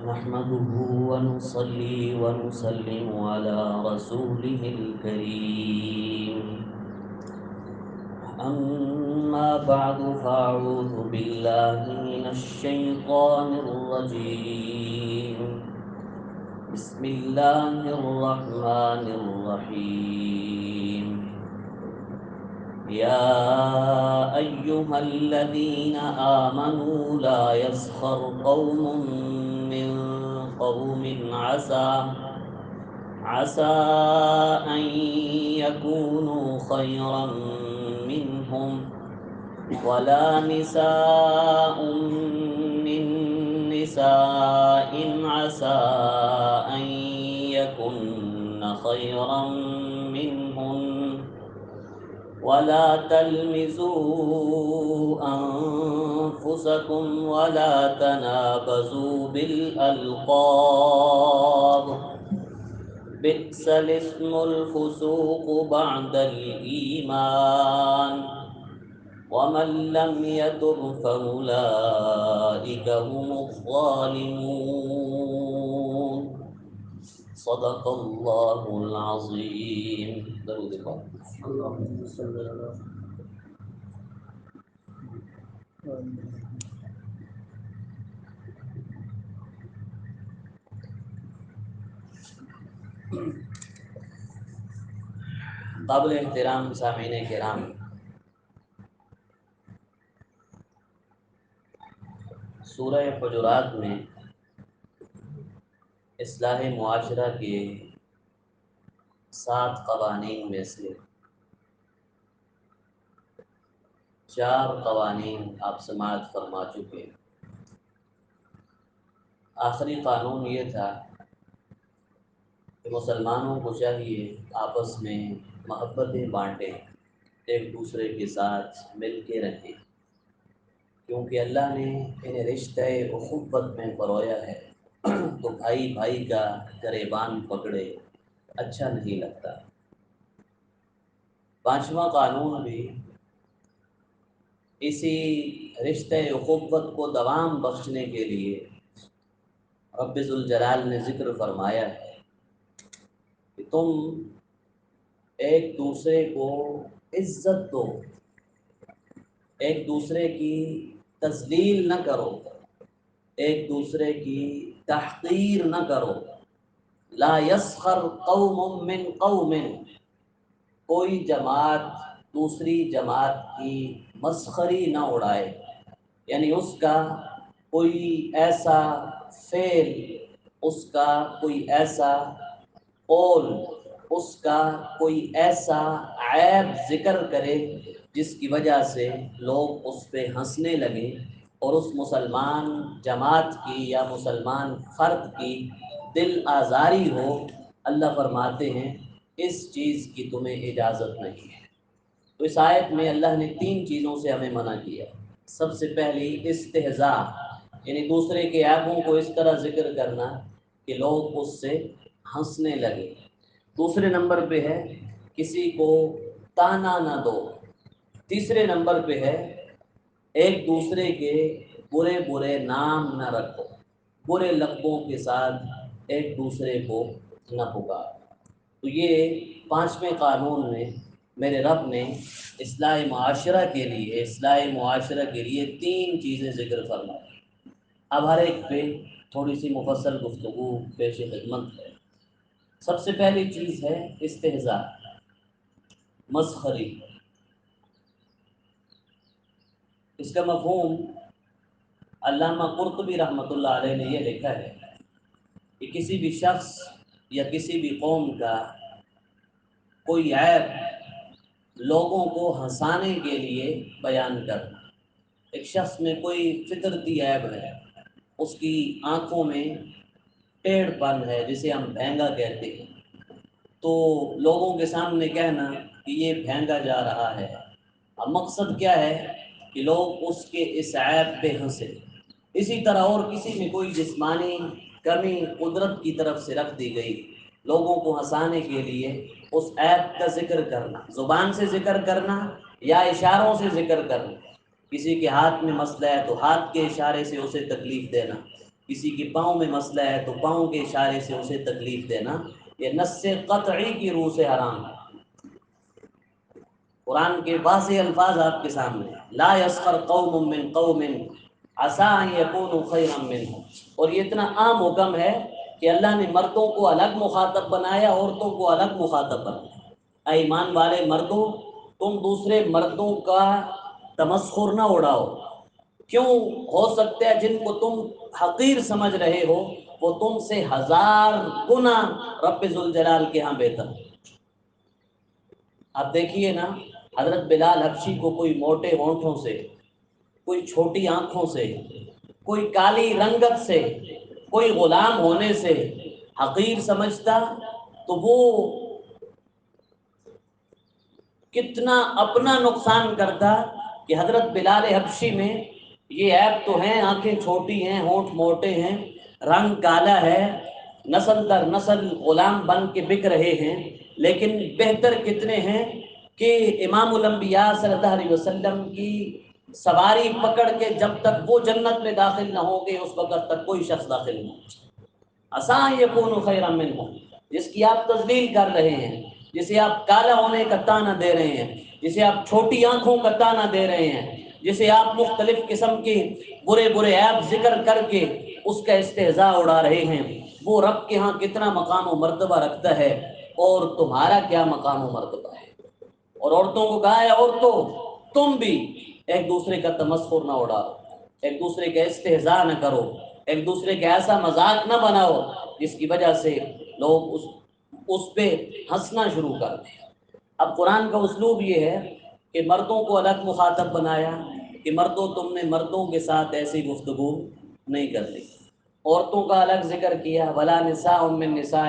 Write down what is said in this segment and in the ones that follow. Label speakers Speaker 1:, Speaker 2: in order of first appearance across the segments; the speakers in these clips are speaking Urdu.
Speaker 1: نحمده ونصلي ونسلم على رسوله الكريم. أما بعد فأعوذ بالله من الشيطان الرجيم. بسم الله الرحمن الرحيم. يا أيها الذين آمنوا لا يسخر قوم من قوم عسى أن يكونوا خيرا منهم ولا نساء من نساء عسى أن يكن خيرا منهن ولا تلمزوا أنفسكم ولا تنابزوا بالألقاب بئس الاسم الفسوق بعد الإيمان ومن لم يتب فأولئك هم الظالمون. صدق الله العظيم. درود پاک.
Speaker 2: اللهم صل على
Speaker 1: قابل احترام سامعین کرام، سورہ حجرات میں اصلاح معاشرہ کے 7 قوانین میں سے 4 قوانین آپ سماعت فرما چکے. آخری قانون یہ تھا کہ مسلمانوں کو چاہیے آپس میں محبتیں بانٹیں، ایک دوسرے کے ساتھ مل کے رہیں، کیونکہ اللہ نے انہیں رشتہ اخوت میں پرویا ہے. تو بھائی بھائی کا گریبان پکڑے اچھا نہیں لگتا. 5واں قانون بھی اسی رشتہ اخوت کو دوام بخشنے کے لیے رب ذوالجلال نے ذکر فرمایا ہے کہ تم ایک دوسرے کو عزت دو، ایک دوسرے کی تذلیل نہ کرو، ایک دوسرے کی تحقیر نہ کرو. لا يسخر قوم من قوم، کوئی جماعت دوسری جماعت کی مسخری نہ اڑائے، یعنی اس کا کوئی ایسا فعل، اس کا کوئی ایسا قول، اس کا کوئی ایسا عیب ذکر کرے جس کی وجہ سے لوگ اس پہ ہنسنے لگیں اور اس مسلمان جماعت کی یا مسلمان فرد کی دل آزاری ہو. اللہ فرماتے ہیں اس چیز کی تمہیں اجازت نہیں ہے. تو اس آیت میں اللہ نے 3 چیزوں سے ہمیں منع کیا. سب سے پہلی استہزاء، یعنی دوسرے کے عیبوں کو اس طرح ذکر کرنا کہ لوگ اس سے ہنسنے لگے. دوسرے نمبر پہ ہے کسی کو تانا نہ دو. تیسرے نمبر پہ ہے ایک دوسرے کے برے برے نام نہ رکھو، برے لقبوں کے ساتھ ایک دوسرے کو نہ پکار. تو یہ 5ویں قانون میں میرے رب نے اصلاح معاشرہ کے لیے 3 چیزیں ذکر فرمائی. اب ہر ایک پہ تھوڑی سی مفصل گفتگو پیش خدمت ہے. سب سے پہلی چیز ہے استہزاء، مسخری. اس کا مفہوم علامہ قرطبی رحمۃ اللہ علیہ نے یہ لکھا ہے کہ کسی بھی شخص یا کسی بھی قوم کا کوئی عیب لوگوں کو ہنسانے کے لیے بیان کرنا. ایک شخص میں کوئی فطرتی عیب ہے، اس کی آنکھوں میں ٹیڑھ پن ہے جسے ہم بھینگا کہتے ہیں، تو لوگوں کے سامنے کہنا کہ یہ بھینگا جا رہا ہے. اب مقصد کیا ہے کہ لوگ اس کے اس عیب پہ ہنسے. اسی طرح اور کسی میں کوئی جسمانی کمی قدرت کی طرف سے رکھ دی گئی، لوگوں کو ہنسانے کے لیے اس عیب کا ذکر کرنا، زبان سے ذکر کرنا یا اشاروں سے ذکر کرنا. کسی کے ہاتھ میں مسئلہ ہے تو ہاتھ کے اشارے سے اسے تکلیف دینا، کسی کے پاؤں میں مسئلہ ہے تو پاؤں کے اشارے سے اسے تکلیف دینا، یہ نص قطعی کی روح سے حرام ہے۔ قرآن کے واضح الفاظ آپ کے سامنے، لا یسخر قوم من قوم عسیٰ ان یکونوا خیرا منہم، اور یہ اتنا عام حکم ہے کہ اللہ نے مردوں کو الگ مخاطب بنایا، عورتوں کو الگ مخاطب بنایا۔ اے ایمان والے مردوں، تم دوسرے مردوں کا تمسخر نہ اڑاؤ، کیوں؟ ہو سکتا ہے جن کو تم حقیر سمجھ رہے ہو وہ تم سے 1000 گنا رب ذوالجلال کے ہاں بہتر۔ اب دیکھیے نا، حضرت بلال حبشی کو کوئی موٹے ہونٹوں سے، کوئی چھوٹی آنکھوں سے، کوئی کالی رنگت سے، کوئی غلام ہونے سے حقیر سمجھتا تو وہ کتنا اپنا نقصان کرتا کہ حضرت بلال حبشی میں یہ عیب تو ہیں، آنکھیں چھوٹی ہیں، ہونٹ موٹے ہیں، رنگ کالا ہے، نسل در نسل غلام بن کے بک رہے ہیں، لیکن بہتر کتنے ہیں کہ امام الانبیاء صلی اللہ علیہ وسلم کی سواری پکڑ کے جب تک وہ جنت میں داخل نہ ہوں گے اس وقت تک کوئی شخص داخل نہیں ہوگا۔ عسیٰ ان یکونوا خیرا منہم، جس کی آپ تذلیل کر رہے ہیں، جسے آپ کالا ہونے کا طعنہ دے رہے ہیں، جسے آپ چھوٹی آنکھوں کا طعنہ دے رہے ہیں، جسے آپ مختلف قسم کے برے برے عیب ذکر کر کے اس کا استہزاء اڑا رہے ہیں، وہ رب کے ہاں کتنا مقام و مرتبہ رکھتا ہے اور تمہارا کیا مقام و مرتبہ ہے۔ اور عورتوں کو کہا ہے، عورتوں تم بھی ایک دوسرے کا تمسخر نہ اڑاؤ، ایک دوسرے کا استہزاء نہ کرو، ایک دوسرے کا ایسا مذاق نہ بناؤ جس کی وجہ سے لوگ اس پہ ہنسنا شروع کر دیں۔ اب قرآن کا اسلوب یہ ہے کہ مردوں کو الگ مخاطب بنایا کہ مردوں تم نے مردوں کے ساتھ ایسی گفتگو نہیں کرنی، عورتوں کا الگ ذکر کیا، ولا نساء من نساء،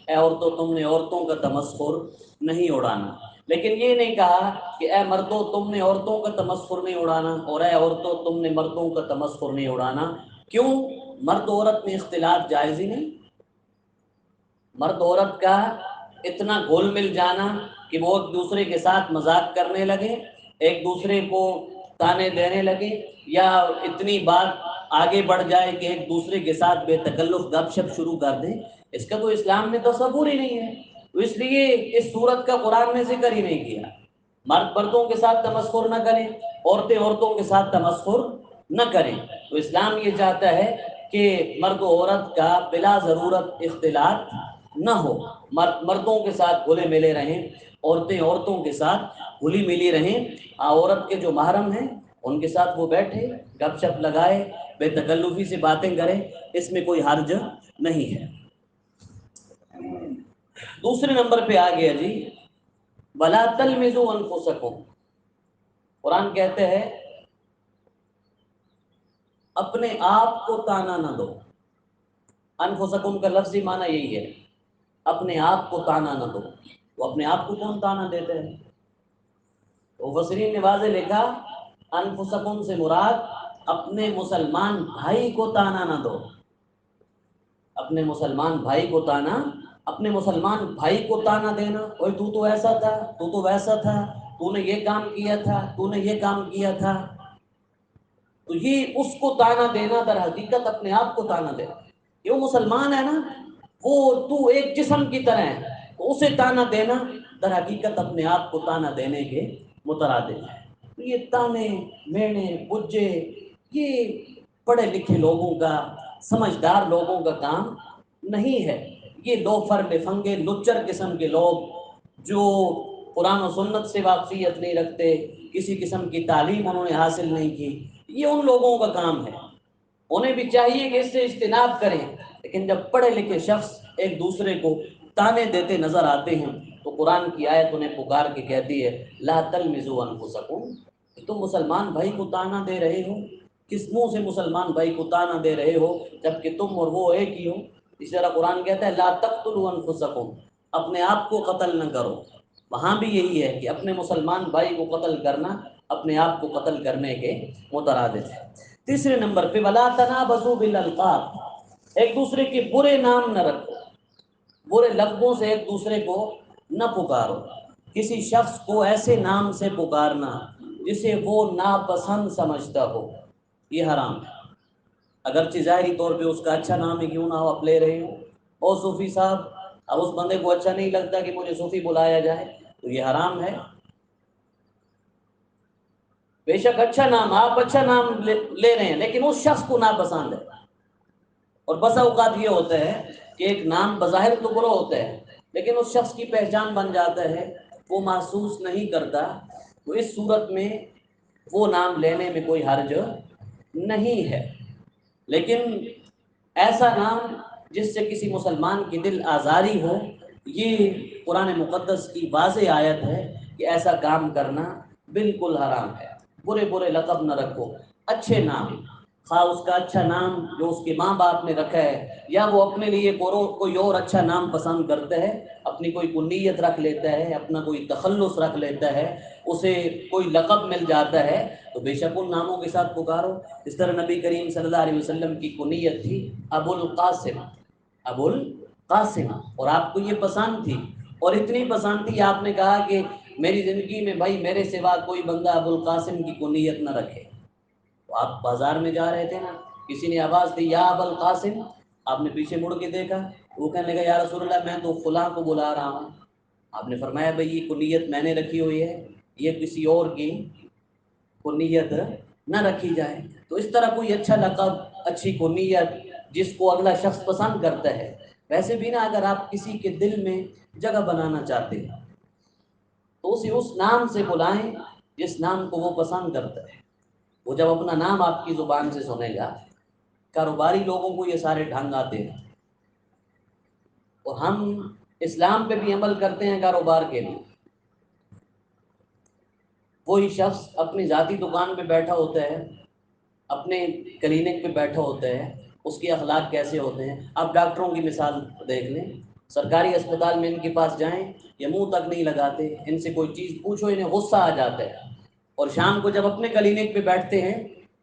Speaker 1: اے عورتوں تم نے عورتوں کا تمسخر نہیں اڑانا، لیکن یہ نہیں کہا کہ اے مردوں تم نے عورتوں کا تمسخر نہیں اڑانا اور اے عورتوں تم نے مردوں کا تمسخر نہیں اڑانا۔ کیوں؟ مرد عورت میں اختلاط جائز ہی نہیں، مرد عورت کا اتنا گھل مل جانا کہ وہ ایک دوسرے کے ساتھ مذاق کرنے لگے، ایک دوسرے کو تانے دینے لگے، یا اتنی بات آگے بڑھ جائے کہ ایک دوسرے کے ساتھ بے تکلف گپ شپ شروع کر دیں، اس کا تو اسلام میں تصور ہی نہیں ہے، تو اس لیے اس صورت کا قرآن نے ذکر ہی نہیں کیا۔ مرد مردوں کے ساتھ تمسخر نہ کریں، عورتیں عورتوں کے ساتھ تمسخر نہ کریں، تو اسلام یہ چاہتا ہے کہ مرد و عورت کا بلا ضرورت اختلاط نہ ہو، مردوں کے ساتھ گھلے ملے رہیں، عورتیں عورتوں کے ساتھ گھلی ملی رہیں، عورت کے جو محرم ہیں ان کے ساتھ وہ بیٹھے گپ شپ لگائے، بے تکلفی سے باتیں کریں، اس میں کوئی حرج نہیں ہے۔ دوسرے نمبر پہ آ گیا جی، وَلَا تَلْمِزُوا أَنفُسَكُمْ، قرآن کہتے ہیں اپنے آپ کو تانا نہ دو۔ انفسکم کا لفظی معنی یہی ہے، اپنے آپ کو تانا نہ دو۔ وہ اپنے آپ کو کون تانا دیتے ہیں؟ تو مفسرین نے واضح لکھا، انفسکم سے مراد اپنے مسلمان بھائی کو تانا نہ دو، اپنے مسلمان بھائی کو تانا، اپنے مسلمان بھائی کو تانا دینا، اوے تو تو ایسا تھا، تو تو ویسا تھا، تو نے یہ کام کیا تھا، تو نے یہ کام کیا تھا، تو یہ اس کو تانا دینا در حقیقت اپنے آپ کو تانا دینا۔ یہ وہ مسلمان ہے نا، وہ تو ایک جسم کی طرح ہے، تو اسے تانا دینا در حقیقت اپنے آپ کو تانا دینے کے مترادف ہے۔ تو یہ تانے مینے بجے یہ پڑھے لکھے لوگوں کا، سمجھدار لوگوں کا کام نہیں ہے، یہ لوفر لفنگے لچر قسم کے لوگ جو قرآن و سنت سے واقفیت نہیں رکھتے، کسی قسم کی تعلیم انہوں نے حاصل نہیں کی، یہ ان لوگوں کا کام ہے۔ انہیں بھی چاہیے کہ اس سے اجتناب کریں، لیکن جب پڑھے لکھے شخص ایک دوسرے کو تانے دیتے نظر آتے ہیں تو قرآن کی آیت انہیں پکار کے کہتی ہے، لا تلمزوا انفسکم، تم مسلمان بھائی کو تانا دے رہے ہو، کس منہ سے مسلمان بھائی کو تانا دے رہے ہو جبکہ تم اور وہ ایک ہی ہو۔ اس طرح قرآن کہتا ہے لا تقتلوا انفسکم، اپنے آپ کو قتل نہ کرو، وہاں بھی یہی ہے کہ اپنے مسلمان بھائی کو قتل کرنا اپنے آپ کو قتل کرنے کے مترادف ہے۔ تیسرے نمبر پہ ولا تنابزوا بالالقاب، ایک دوسرے کے برے نام نہ رکھو، برے لفظوں سے ایک دوسرے کو نہ پکارو، کسی شخص کو ایسے نام سے پکارنا جسے وہ ناپسند سمجھتا ہو، یہ حرام ہے، اگرچہ ظاہری طور پہ اس کا اچھا نام ہی کیوں نہ ہو، آپ لے رہے ہو او صوفی صاحب، اب اس بندے کو اچھا نہیں لگتا کہ مجھے صوفی بلایا جائے تو یہ حرام ہے۔ بے شک اچھا نام، آپ اچھا نام لے رہے ہیں لیکن اس شخص کو ناپسند ہے۔ اور بسا اوقات یہ ہوتا ہے کہ ایک نام بظاہر تو برا ہوتا ہے لیکن اس شخص کی پہچان بن جاتا ہے، وہ محسوس نہیں کرتا، تو اس صورت میں وہ نام لینے میں کوئی حرج نہیں ہے۔ لیکن ایسا نام جس سے کسی مسلمان کی دل آزاری ہو، یہ قرآن مقدس کی واضح آیت ہے کہ ایسا کام کرنا بالکل حرام ہے۔ برے برے لقب نہ رکھو، اچھے نام، خواہ اس کا اچھا نام جو اس کے ماں باپ نے رکھا ہے یا وہ اپنے لیے کوئی اور اچھا نام پسند کرتا ہے، اپنی کوئی کنیت رکھ لیتا ہے، اپنا کوئی تخلص رکھ لیتا ہے، اسے کوئی لقب مل جاتا ہے تو بے شک ان ناموں کے ساتھ پکارو۔ اس طرح نبی کریم صلی اللہ علیہ وسلم کی کنیت تھی ابو القاسم، ابو القاسم، اور آپ کو یہ پسند تھی، اور اتنی پسند تھی آپ نے کہا کہ میری زندگی میں بھائی میرے سوا کوئی بندہ ابو القاسم کی کنیت نہ رکھے۔ تو آپ بازار میں جا رہے تھے نا، کسی نے آواز دی یا ابو القاسم، آپ نے پیچھے مڑ کے دیکھا، وہ کہنے لگا یا رسول اللہ میں تو فلاں کو بلا رہا ہوں۔ آپ نے فرمایا بھائی یہ کنیت میں نے رکھی ہوئی ہے، یہ کسی اور کی کنیت نہ رکھی جائے۔ تو اس طرح کوئی اچھا لقب، اچھی کنیت جس کو اگلا شخص پسند کرتا ہے، ویسے بھی نا اگر آپ کسی کے دل میں جگہ بنانا چاہتے ہیں تو اسے اس نام سے بلائیں جس نام کو وہ پسند کرتا ہے۔ وہ جب اپنا نام آپ کی زبان سے سنے گا، کاروباری لوگوں کو یہ سارے ڈھنگ آتے ہیں، اور ہم اسلام پہ بھی عمل کرتے ہیں کاروبار کے لیے۔ وہی شخص اپنی ذاتی دکان پہ بیٹھا ہوتا ہے، اپنے کلینک پہ بیٹھا ہوتا ہے، اس کے اخلاق کیسے ہوتے ہیں؟ آپ ڈاکٹروں کی مثال دیکھ لیں، سرکاری اسپتال میں ان کے پاس جائیں، یہ منہ تک نہیں لگاتے، ان سے کوئی چیز پوچھو انہیں غصہ آ جاتا ہے، اور شام کو جب اپنے کلینک پہ بیٹھتے ہیں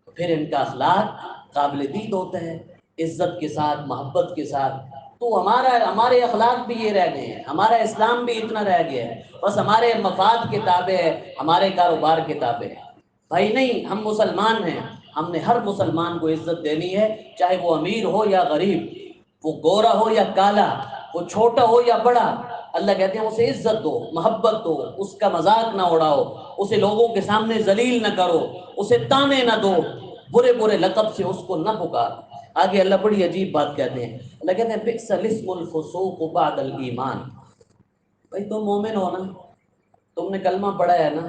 Speaker 1: تو پھر ان کا اخلاق قابل دید ہوتا ہے، عزت کے ساتھ، محبت کے ساتھ۔ تو ہمارے اخلاق بھی یہ رہ گئے ہیں، ہمارا اسلام بھی اتنا رہ گیا ہے، بس ہمارے مفاد کے تابع ہے، ہمارے کاروبار کے تابع ہے۔ بھائی نہیں، ہم مسلمان ہیں، ہم نے ہر مسلمان کو عزت دینی ہے، چاہے وہ امیر ہو یا غریب، وہ گورا ہو یا کالا، وہ چھوٹا ہو یا بڑا۔ اللہ کہتے ہیں اسے عزت دو، محبت دو، اس کا مذاق نہ اڑاؤ، اسے لوگوں کے سامنے ذلیل نہ کرو، اسے تانے نہ دو، برے برے لقب سے اس کو نہ پکار۔ آگے اللہ بڑی عجیب بات کہتے ہیں، اللہ کہتے ہیں بئس الاسم الفسوق بعد الایمان۔ بھائی تم مومن ہو نا، تم نے کلمہ پڑھا ہے نا،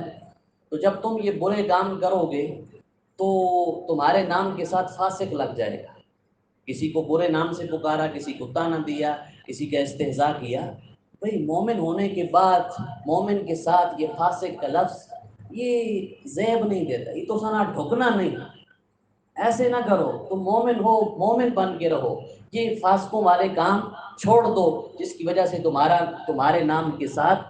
Speaker 1: تو جب تم یہ برے کام کرو گے تو تمہارے نام کے ساتھ فاسق لگ جائے گا۔ کسی کو برے نام سے پکارا، کسی کو طعنہ دیا، کسی کا استہزاء کیا، بھئی مومن ہونے کے بعد مومن کے ساتھ یہ فاسق کا لفظ یہ زیب نہیں دیتا، یہ تو سنا ڈھکنا نہیں، ایسے نہ کرو، تم مومن ہو، مومن بن کے رہو، یہ فاسقوں والے کام چھوڑ دو جس کی وجہ سے تمہارے نام کے ساتھ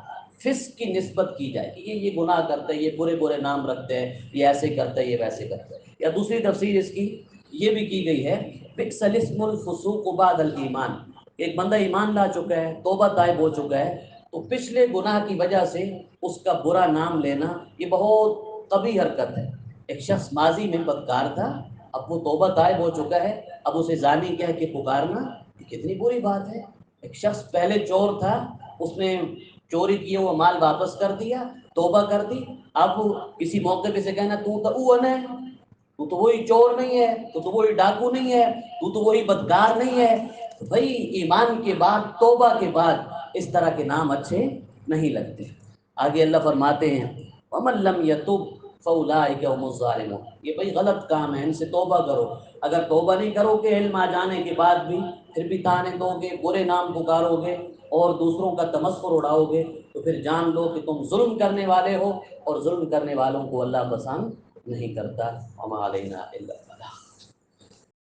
Speaker 1: فسق کی نسبت کی جائے کہ یہ گناہ کرتا ہے، یہ برے برے نام رکھتے ہیں، یہ ایسے کرتا ہے، یہ ویسے کرتا ہے۔ یا دوسری تفسیر اس کی یہ بھی کی گئی ہے بئس الاسم الفسوق بعد الایمان، ایک بندہ ایمان لا چکا ہے، توبہ طائب ہو چکا ہے، تو پچھلے گناہ کی وجہ سے اس کا برا نام لینا یہ بہت قبیح حرکت ہے۔ ایک شخص ماضی میں بدکار تھا، اب وہ توبہ طائب ہو چکا ہے، اب اسے زانی کہہ کے پکارنا یہ کتنی بری بات ہے۔ ایک شخص پہلے چور تھا، اس نے چوری کیے وہ مال واپس کر دیا، توبہ کر دی، اب کسی موقع پہ سے کہنا تو تو وہی چور نہیں ہے، تو وہی ڈاکو نہیں ہے، تو وہی بدکار نہیں ہے۔ بھائی ایمان کے بعد، توبہ کے بعد اس طرح کے نام اچھے نہیں لگتے۔ آگے اللہ فرماتے ہیں وَمَن لَّمْ يَتُبْ فَأُولَٰئِكَ هُمُ الظَّالِمُونَ، یہ بھائی غلط کام ہے، ان سے توبہ کرو۔ اگر توبہ نہیں کرو گے علم آ جانے کے بعد بھی، پھر بھی طعنے دو گے، برے نام پکارو گے اور دوسروں کا تمسخر اڑاؤ گے، تو پھر جان لو کہ تم ظلم کرنے والے ہو، اور ظلم کرنے والوں کو اللہ پسند نہیں کرتا۔ وَمَا عَلَيْنَا إِلَّا الْبَلَاغُ۔